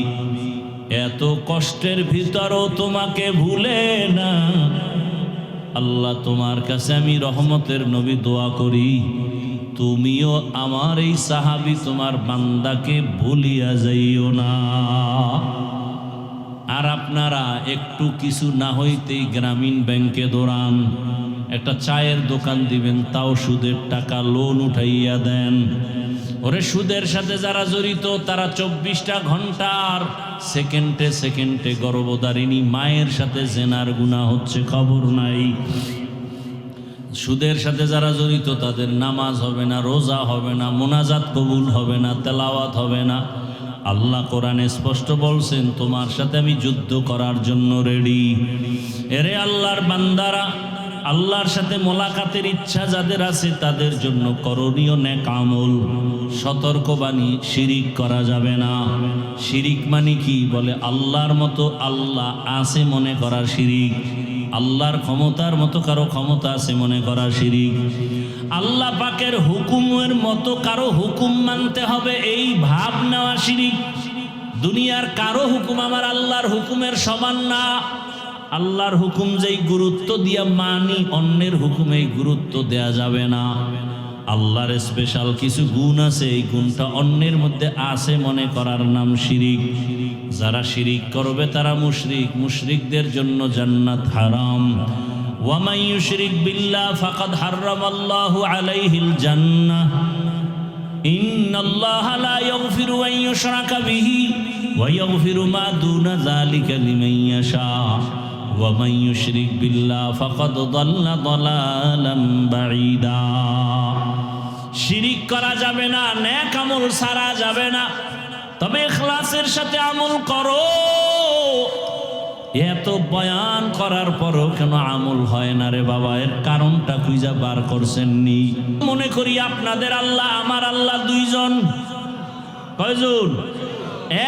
এত কষ্টের ভিতরও তোমাকে ভুলে না। আল্লাহ তোমার কাছে আমি রহমতের নবী দোয়া করি, তুমিও আমার এই সাহাবী তোমার বান্দাকে ভুলিয়া যাইও না। আর আপনারা একটু কিছু না হইতেই গ্রামীণ ব্যাংকে দৌড়ান, একটা চায়ের দোকান দিবেন তাও সুদের টাকা লোন উঠাইয়া দেন। ওরে সুদের সাথে যারা জড়িত তারা 24টা ঘন্টার সেকেন্ডে সেকেন্ডে গর্ভধারিণী মায়ের সাথে জেনার গুনাহ হচ্ছে, খবর নাই। সুদের সাথে যারা জড়িত তাদের নামাজ হবে না, রোজা হবে না, মোনাজাত কবুল হবে না, তেলাওয়াত হবে না। আল্লাহ কোরআনে স্পষ্ট বলছেন, তোমার সাথে আমি যুদ্ধ করার জন্য রেডি। এরে আল্লাহর বান্দারা, আল্লাহর সাথে মোলাকাতের ইচ্ছা যাদের আছে তাদের জন্য করণীয় নেক আমল। সতর্কবাণী, শিরিক করা যাবে না। শিরিক মানে কি? বলে আল্লাহর মতো আল্লাহ আছে মনে করা শিরিক, আল্লাহর ক্ষমতার মতো কারো ক্ষমতা আছে মনে করা শিরিক, আল্লাহ পাকের হুকুমের মতো কারো হুকুম মানতে হবে এই ভাব নেওয়া শিরিক। দুনিয়ার কারো হুকুম আমার আল্লাহর হুকুমের সমান না। আল্লাহর হুকুম যেই গুরুত্ব দিয়া মানি, অন্যের হুকুমে গুরুত্ব দেয়া যাবে না। আল্লাহর স্পেশাল কিছু গুণ আছে, এই গুণটা অন্যের মধ্যে আছে মনে করার নাম শিরিক। যারা শিরিক করবে তারা মুশরিক, মুশরিকদের জন্য জান্নাত হারাম। ওয়া মান ইউশরিক বিল্লাহ ফাকাদ হারামাল্লাহু আলাইহিল জান্নাহ ইন্নাল্লাহা লা ইয়াগফিরু আন ইউশরাকা বিহি ওয়া ইয়াগফিরু মা দুনা যালিকা লিমান ইয়াশা ওয়া মান ইউশরিক বিল্লাহ ফাকাদ দাল্লা দালালান বাঈদা। শিরিক করা যাবে না, নেক আমল ছাড়া যাবে না, তবে ইখলাসের সাথে আমল করো। এত বয়ান করার পরও কেন আমল হয় না রে বাবা? এর কারণটা খুঁজে বার করছেননি? মনে করি আপনাদের আল্লাহ আমার আল্লাহ দুইজন। কয়জন?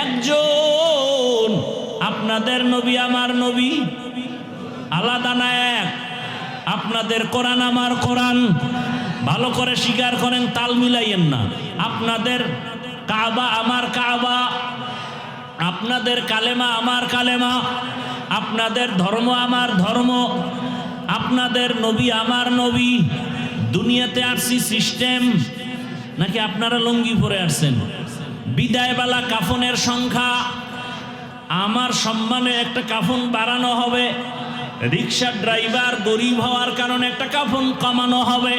একজন। আপনাদের নবী আমার নবী আলাদা না এক? আপনাদের কোরআন আমার কোরআন, ভালো করে স্বীকার করেন, তাল মিলাইয়েন না। আপনাদের কাবা আমার কাবা, আপনাদের কালেমা আমার কালেমা, আপনাদের ধর্ম আমার ধর্ম, আপনাদের নবী আমার নবী। দুনিয়াতে আসছি সিস্টেম, নাকি আপনারা লুঙ্গি পরে আসছেন? বিদায়বেলা কাফনের সংখ্যা, আমার সম্মানে একটা কাফন বাড়ানো হবে, রিক্সা ড্রাইভার গরিব হওয়ার কারণে একটা কাফন কমানো হবে।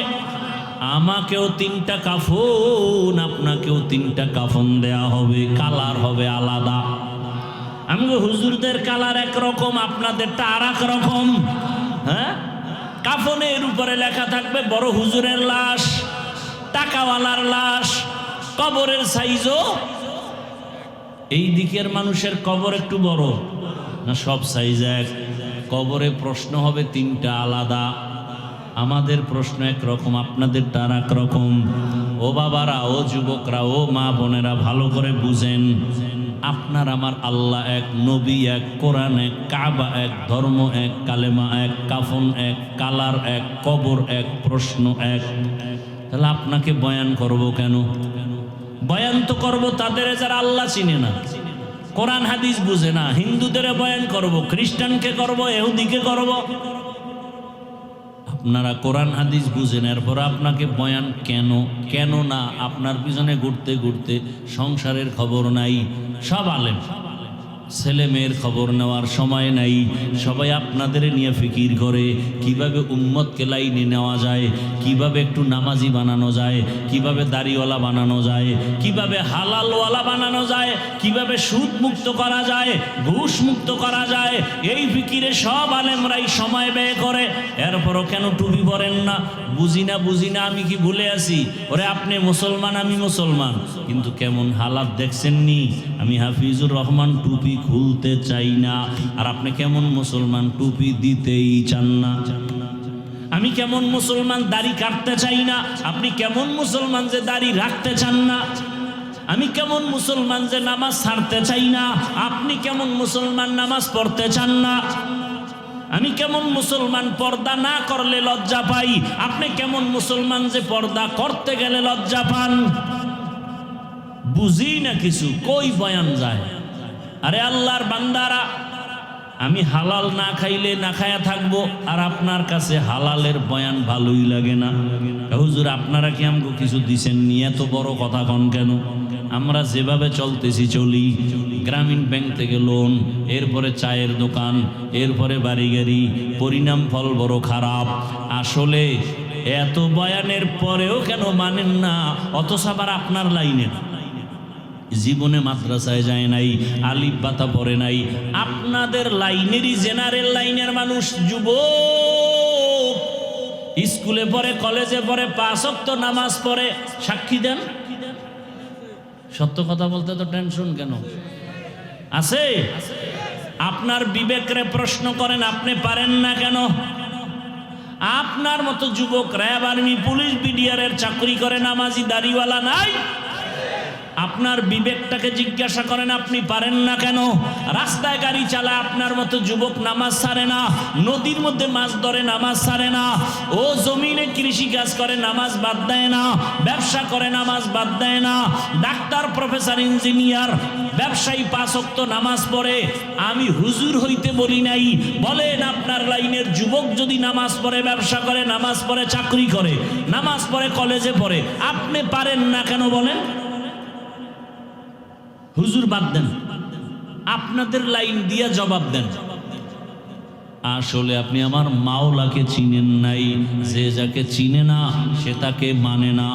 আমাকেও 3টা কাফন, আপনাকেও 3টা কাফন দেয়া হবে, কালার হবে আলাদা। আমি হুজুরদের কালার একরকম, আপনাদেরটা আর এক রকম। হ্যাঁ, কাফনের উপরে লেখা থাকবে বড় হুজুরের লাশ, টাকাওয়ালার লাশ, কবরের সাইজও। এই দিকের মানুষের কবর একটু বড় না সব সাইজ এক? কবরে প্রশ্ন হবে 3টা আলাদা। আমাদের প্রশ্ন একরকম, আপনাদেরটা আর এক রকম। ও বাবারা, ও যুবকরা, ও মা বোনেরা, ভালো করে বুঝেন, আপনার আমার আল্লাহ এক, নবী এক, কোরআন এক, কাবা এক, ধর্ম এক, কালেমা এক, কাফন এক, কালার এক, কবর এক, প্রশ্ন এক। তাহলে আপনাকে বয়ান করব কেন? বয়ান তো করব তাদের যারা আল্লাহ চিনে না, কোরআন হাদিস বুঝে না। হিন্দুদের বয়ান করব, খ্রিস্টানকে করব, ইহুদিকে করব। আপনারা কোরআন হাদিস বুঝেন, এরপর আপনাকে বয়ান কেন? কেন না? আপনার পিছনে ঘুরতে ঘুরতে সংসারের খবর নাই। সব আলেম, ছেলে মেয়ের খবর নেওয়ার সময় নাই। সবাই আপনাদের নিয়ে ফিকির করে কিভাবে উম্মতকে লাইনে নেওয়া যায়, কিভাবে একটু নামাজি বানানো যায়, কিভাবে দাড়িওয়ালা বানানো যায়, কিভাবে হালালওয়ালা বানানো যায়, কিভাবে সুদ মুক্ত করা যায়, ঘুষ মুক্ত করা যায়। এই ফিকিরে সব আলেমরাই সময় ব্যয় করে। এরপরও কেন টুপি পরেন না? বুঝি না, বুঝি না, আমি কি ভুলে আছি? ওরে আপনি মুসলমান, আমি মুসলমান, কিন্তু কেমন হালাত দেখছেননি? আমি হাফিজুর রহমান টুপি খুলতে চাই না, আর আপনি কেমন মুসলমান টুপি দিতেই চান না। আমি কেমন মুসলমান দাড়ি কাটতে চাই না, আপনি কেমন মুসলমান যে দাড়ি রাখতে চান না। আমি কেমন মুসলমান যে নামাজ ছাড়তে চাই না, আপনি কেমন মুসলমান নামাজ পড়তে চান না। আমি কেমন মুসলমান পর্দা না করলে লজ্জা পাই, আপনি কেমন মুসলমান যে পর্দা করতে গেলে লজ্জা পান। বুঝি না কিছু, কই বয়ান যায়? আরে আল্লাহর বান্দারা, আমি হালাল না খাইলে না খায়া থাকবো, আর আপনার কাছে হালালের বয়ান ভালোই লাগে না। হুজুর আপনারা কি আমাকে কিছু দিছেন নি? এত বড় কথা কন কেন? আমরা যেভাবে চলতেছি চলি, গ্রামীণ ব্যাংক থেকে লোন, এরপরে চায়ের দোকান, এরপরে বাড়ি গাড়ি, পরিণাম ফল বড় খারাপ। আসলে এত বয়ানের পরেও কেন মানেন না? অথচ আবার আপনার লাইনের জীবনে মাদ্রাসায় যায় নাই, আলিফ বাতা পড়ে নাই, আপনাদের লাইনেরই জেনারেল লাইনের মানুষ, যুবক, স্কুলে পড়ে, কলেজে পড়ে, 5 ওয়াক্ত নামাজ পড়ে, সাক্ষী দেন। সত্য কথা বলতে তো টেনশন কেন আছে? আপনার বিবেকরে প্রশ্ন করেন, আপনি পারেন না কেন? আপনার মতো যুবক র্যাব, আর্মি, পুলিশ, বিডিআরের চাকরি করে, নামাজি দাড়িওয়ালা নাই? আপনার বিবেকটাকে জিজ্ঞাসা করেন, আপনি পারেন না কেন? রাস্তায় গাড়ি চালায় আপনার মতো যুবক নামাজ ছাড়ে না, নদীর মধ্যে মাছ ধরে নামাজ ছাড়ে না, ও জমিনে কৃষি কাজ করে নামাজ বাদ দেয় না, ব্যবসা করে নামাজ বাদ দেয় না, ডাক্তার, প্রফেসর, ইঞ্জিনিয়ার, ব্যবসায়ী 5 ওয়াক্ত নামাজ পড়ে। আমি হুজুর হইতে বলি নাই। বলেন আপনার লাইনের যুবক যদি নামাজ পড়ে, ব্যবসা করে, নামাজ পড়ে, চাকরি করে, নামাজ পড়ে, কলেজে পড়ে, আপনি পারেন না কেন বলেন? হুজুর বাদ দেন, আপনাদের লাইন দিয়া জবাব দেন। আসলে আপনি আমার মাওলাকে চিনেন নাই। যে যাকে চিনে না সে তাকে মানে না,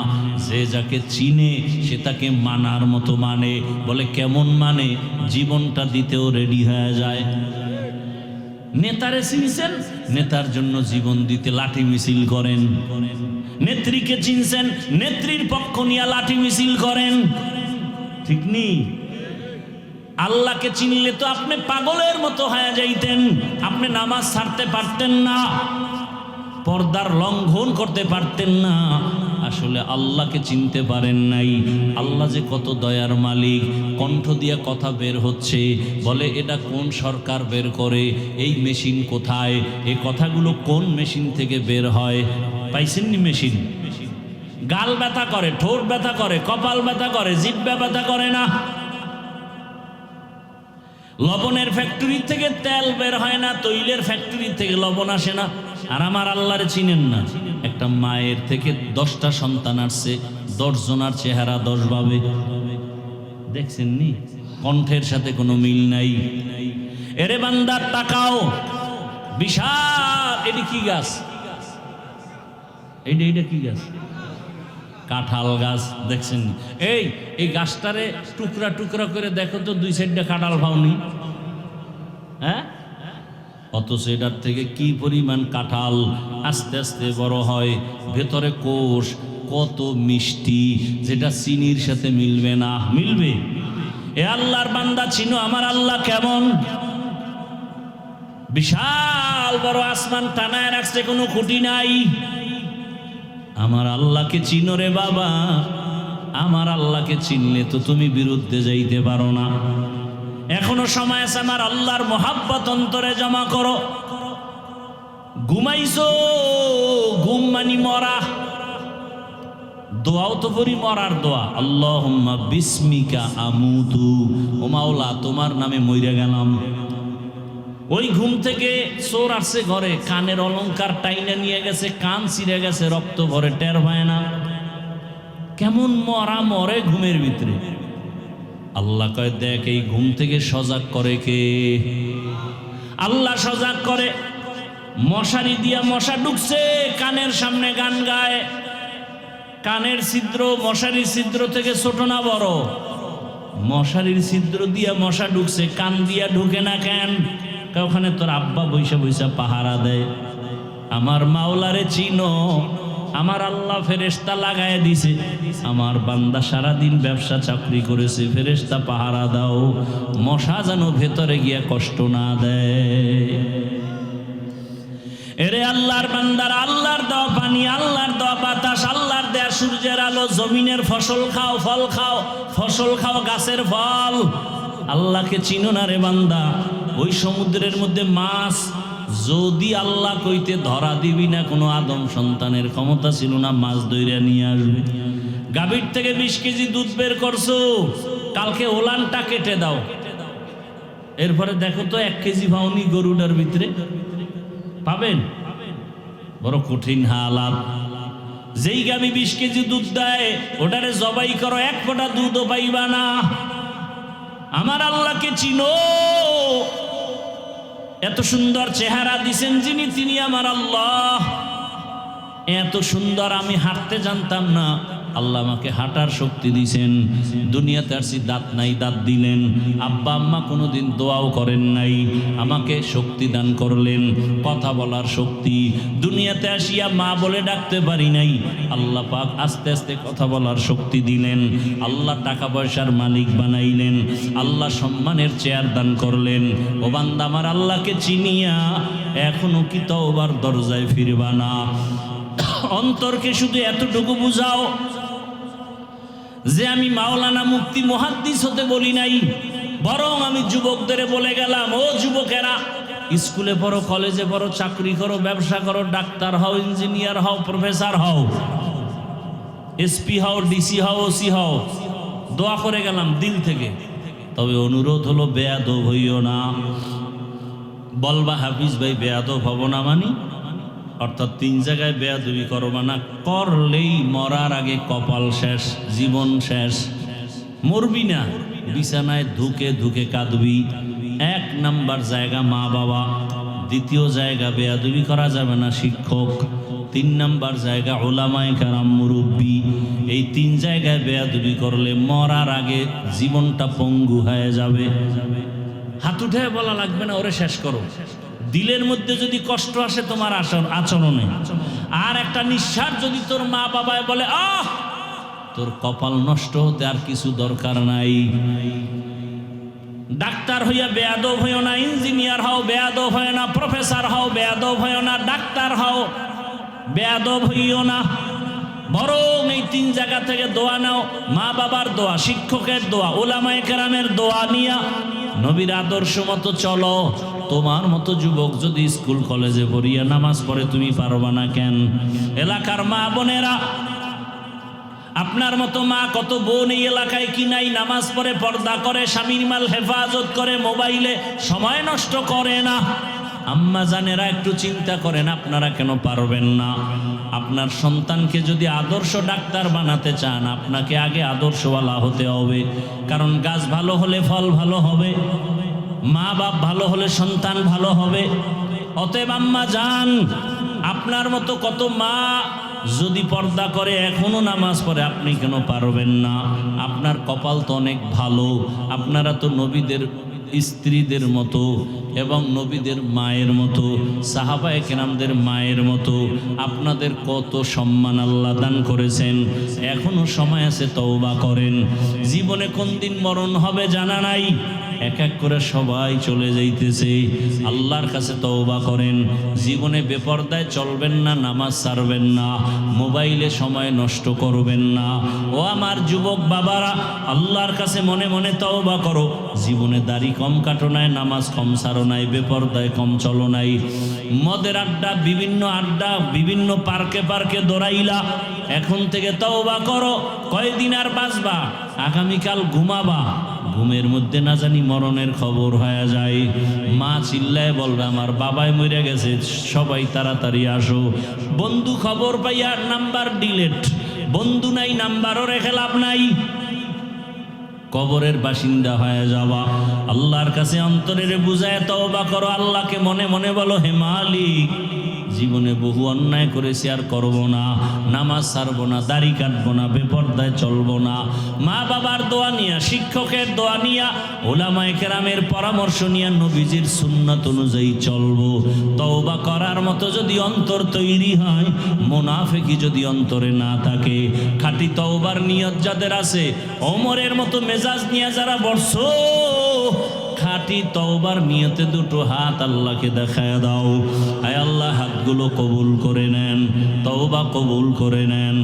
যে যাকে চিনে সে তাকে মানার মতো মানে। বলে কেমন মানে? জীবনটা দিতেও রেডি হয়ে যায়। নেতারে চিনছেন, নেতার জন্য জীবন দিতে লাঠি মিছিল করেন। নেত্রীকে চিনছেন, নেত্রীর পক্ষ নিয়ে লাঠি মিছিল করেন। ঠিক নেই? আল্লাহকে চিনলে তো আপনি পাগলের মতো হয়ে যাইতেন, আপনি নামাজ ছাড়তে পারতেন না, পর্দার লঙ্ঘন করতে পারতেন না। আসলে আল্লাহকে চিনতে পারেন নাই। আল্লাহ যে কত দয়ার মালিক। কণ্ঠ দিয়ে কথা বের হচ্ছে, বলে এটা কোন সরকার বের করে, এই মেশিন কোথায়, এই কথাগুলো কোন মেশিন থেকে বের হয়? পাইছেননি মেশিন? গাল ব্যথা করে, ঠোঁট ব্যথা করে, কপাল ব্যথা করে, জিহ্বা ব্যথা করে না? লবণের ফ্যাক্টরি থেকে তেল বের হয় না, তৈলের ফ্যাক্টরি থেকে লবণ আসে না। আর আমার আল্লাহরে চিনেন না। একটা মায়ের থেকে 10টা সন্তান আসছে, 10 জনার চেহারা 10 ভাবে। দেখছেন নি? কণ্ঠের সাথে কোনো মিল নাই। এরে বান্দা তাকাও, বিশাল, এটি কি গাছ? এইটা কি গাছ? কাঁঠাল গাছ। দেখছেন? এই গাছটারে টুকরা টুকরা করে দেখো তো, 2 সাইডে কাঁঠাল পাওনি? হ্যাঁ? অথচ এটার থেকে কি পরিমাণ কাঁঠাল আস্তে আস্তে বড় হয়, ভেতরে কোষ কত মিষ্টি, যেটা চিনির সাথে মিলবে না। মিলবে? এ আল্লাহর বান্দা চিনো আমার আল্লাহ কেমন? বিশাল বড় আসমান টানায় রাখছে, কোনো খুঁটি নাই। আমার আল্লাহকে চিনো রে বাবা। আমার আল্লাহকে চিনলে তো তুমি বিরুদ্ধে যাইতে পারো না। এখনো সময় আছে, আমার আল্লাহর মোহাব্বত অন্তরে জমা করো। ঘুমাইছো, ঘুম মানি মরা। দোয়াও তো করি মরার দোয়া, আল্লাহুম্মা বিসমিকা আমুতু, ও মাওলা তোমার নামে মইরা গেলাম। ওই ঘুম থেকে চোর আসছে ঘরে, কানের অলংকার টাইনা নিয়ে গেছে, কান ছিঁড়ে গেছে, রক্ত ভরে, টের পায় না। কেমন মরা মরে ঘুমের ভিতরে। আল্লাহ কয় দেখ, এই ঘুম থেকে সজাগ করে কে? আল্লাহ সজাগ করে। মশারি দিয়া মশা ঢুকছে, কানের সামনে গান গায়। কানের ছিদ্র মশারির ছিদ্র থেকে ছোট না বড়? মশারির ছিদ্র দিয়া মশা ঢুকছে, কান দিয়া ঢুকে না কেন? ওখানে তোর আব্বা বৈশা বৈশা পাহারা দেয়। আমার মাওলারে চিনো? আমার আল্লাহ ফেরেশতা লাগায় দিছে। আমার বান্দা সারাদিন ব্যবসা চাকরি করেছে, ফেরেশতা পাহারা দাও, মশা যেন ভেতরে গিয়া কষ্ট না দেয়। এরে আল্লাহর বান্দার, আল্লাহর দেওয়া পানি, আল্লাহর দেওয়া বাতাস, আল্লাহর দেওয়া সূর্যের আলো, জমিনের ফসল খাও, ফল খাও, ফসল খাও, গাছের ফল। আল্লাহকে চিনো না রে বান্দা? ওই সমুদ্রের মধ্যে মাছ যদি আল্লাহ কইতে ধরা দিবি না, কোনো আদম সন্তানের ক্ষমতা ছিল না মাছ ধইরা নিয়ে আসবে। গাভীর থেকে 20 কেজি দুধ বের করছো, কালকে ওলানটা কেটে দাও, এরপরে দেখো তো 1 কেজি পাওনি গরুটার ভিতরে, পাবেন? বড় কঠিন হালাত। যেই গাভী 20 কেজি দুধ দেয়, ওটারে জবাই করো, 1 ফোঁটা দুধও পাইবা না। আমার আল্লাহকে চিনো। এত সুন্দর চেহারা দিছেন যিনি, তিনি আমার আল্লাহ। এত সুন্দর আমি হাঁটতে জানতাম না, আল্লাহ আমাকে হাঁটার শক্তি দিছেন। দুনিয়াতে আসছি, দাঁত নাই, দাঁত দিলেন। আব্বা আম্মা কোনোদিন দোয়াও করেন নাই, আমাকে শক্তি দান করলেন, কথা বলার শক্তি। দুনিয়াতে আসিয়া মা বলে ডাকতে পারি নাই, আল্লাহ পাক আস্তে আস্তে কথা বলার শক্তি দিলেন। আল্লাহ টাকা পয়সার মালিক বানাইলেন, আল্লাহ সম্মানের চেয়ার দান করলেন। ও বান্দা, আমার আল্লাহকে চিনিয়া এখনো কি তওবার দরজায় ফিরবা না? অন্তরকে শুধু এতটুকু বুঝাও যে আমি মাওলানা মুফতি মুহাদ্দিস হতে বলি নাই, বরং আমি যুবকদের বলে গেলাম, ও যুবকেরা, স্কুলে পড়ো, কলেজে পড়ো, চাকরি করো, ব্যবসা করো, ডাক্তার হও, ইঞ্জিনিয়ার হও, প্রফেসর হও, এসপি হও, ডিসি হও, ওসি হও, দোয়া করে গেলাম দিল থেকে। তবে অনুরোধ হলো, বেয়াদব হইও না। বলবা হাফিজ ভাই বেয়াদব হব না মানি, অর্থাৎ 3 জায়গায় বেয়াদবি করবা না, করলেই মরার আগে কপাল শেষ, জীবন শেষ। মরবি না, বিছানায় ধুকে ধুকে কাঁদবি। 1 নাম্বার জায়গা মা বাবা, 2য় জায়গা বেয়াদবি করা যাবে না শিক্ষক, 3 নাম্বার জায়গা উলামায়ে কেরাম মুরব্বী। এই 3 জায়গায় বেয়াদবি করলে মরার আগে জীবনটা পঙ্গু হয়ে যাবে। হাত উঠে বলা লাগবে না ওরে শেষ করো। দিলের মধ্যে যদি কষ্ট আসে তোমার আচরণে, আর একটা নিঃশ্বাস যদি তোর মা বাবায় বলে আহ, তোর কপাল নষ্ট হতে আর কিছু দরকার নাই। ডাক্তার হইয়া বেয়াদব হইও না, ইঞ্জিনিয়ার হও বেয়াদব হয় না, প্রফেসর হও বেয়াদব হইও না, ডাক্তার হও বেয়াদব হইও না। বরং এই 3 জায়গা থেকে দোয়া নাও, মা বাবার দোয়া, শিক্ষকের দোয়া, উলামায়ে কেরামের দোয়া নিয়া নবীর আদর্শ মতো চলো। তোমার মতো যুবক যদি স্কুল কলেজে পড়িয়া নামাজ পড়ে, তুমি পারবা না কেন? এলাকার মা বোনেরা, আপনার মতো মা কত বোন এই এলাকায় কি নাই, নামাজ পড়ে, পর্দা করে, স্বামীর মাল হেফাজত করে, মোবাইলে সময় নষ্ট করে না। আম্মা জানেরা একটু চিন্তা করেন, আপনারা কেন পারবেন না? আপনার সন্তানকে যদি আদর্শ ডাক্তার বানাতে চান, আপনাকে আগে আদর্শওয়ালা হতে হবে। কারণ গাছ ভালো হলে ফল ভালো হবে, মা বাপ ভালো হলে সন্তান ভালো হবে। অতএব আম্মা জান, আপনার মতো কত মা যদি পর্দা করে, এখনো নামাজ পড়ে, আপনি কেন পারবেন না? আপনার কপাল তো অনেক ভালো। আপনারা তো নবীদের স্ত্রীদের মতো এবং নবীদের মায়ের মতো, সাহাবায়ে কেরামদের মায়ের মতো। আপনাদের কত সম্মান আল্লাহ দান করেছেন। এখনো সময় আছে, তওবা করেন। জীবনে কোন দিন মরণ হবে জানা নাই, এক এক করে সবাই চলে যাইতেছে। আল্লাহর কাছে তওবা করেন। জীবনে বেপরদায় চলবেন না, নামাজ ছাড়বেন না, মোবাইলে সময় নষ্ট করবেন না। ও আমার যুবক বাবারা, আল্লাহর কাছে মনে মনে তওবা করো। জীবনে দাড়ি কম কাটো নাই, নামাজ কম ছাড়ো নাই, বেপরদায় কম চলো নাই, মদের আড্ডা, বিভিন্ন পার্কে পার্কে দৌড়াইলা। এখন থেকে তওবা করো। কয়দিন আর বাঁচবা? আগামীকাল ঘুমাবা, ঘুমের মধ্যে না জানি মরণের খবর হয়ে যায়। মা চিল্লায় বলবে আমার বাবাই মরে গেছে, সবাই তাড়াতাড়ি আসো। বন্ধু খবর পাইয়া নাম্বার ডিলেট, বন্ধু নাই, নাম্বারও রেখে লাভ নাই, কবরের বাসিন্দা হয়ে যাওয়া। আল্লাহর কাছে অন্তরের বুঝায় তওবা করো। আল্লাহকে মনে মনে বলো, হে মালিক, জীবনে বহু অন্যায় করেছি, আর করব না, নামাজ ছাড়বো না, দাড়ি কাটবো না, বেপরদায় চলবো না। মা বাবার দোয়া নিয়া, শিক্ষকের দোয়া নিয়া, উলামায়ে কেরামের পরামর্শ নিয়া নবীজির সুন্নাত অনুযায়ী চলবো। তওবা করার মতো যদি অন্তর তৈরি হয়, মুনাফিকি যদি অন্তরে না থাকে, খাঁটি তওবার নিয়ত যাদের আছে, ওমরের মতো মেজাজ নিয়ে যারা বসছো, খাঁটি তওবার নিয়তে 2টো হাত আল্লাহকে দেখায় দাও। আয় আল্লাহ, হাতগুলো কবুল করে নেন, তওবা কবুল করে নেন,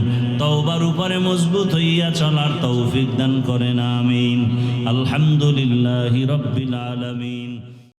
তওবার উপরে মজবুত হইয়া চলার তৌফিক দান করেন। আমিন। আলহামদুলিল্লাহি রাব্বিল আলামিন।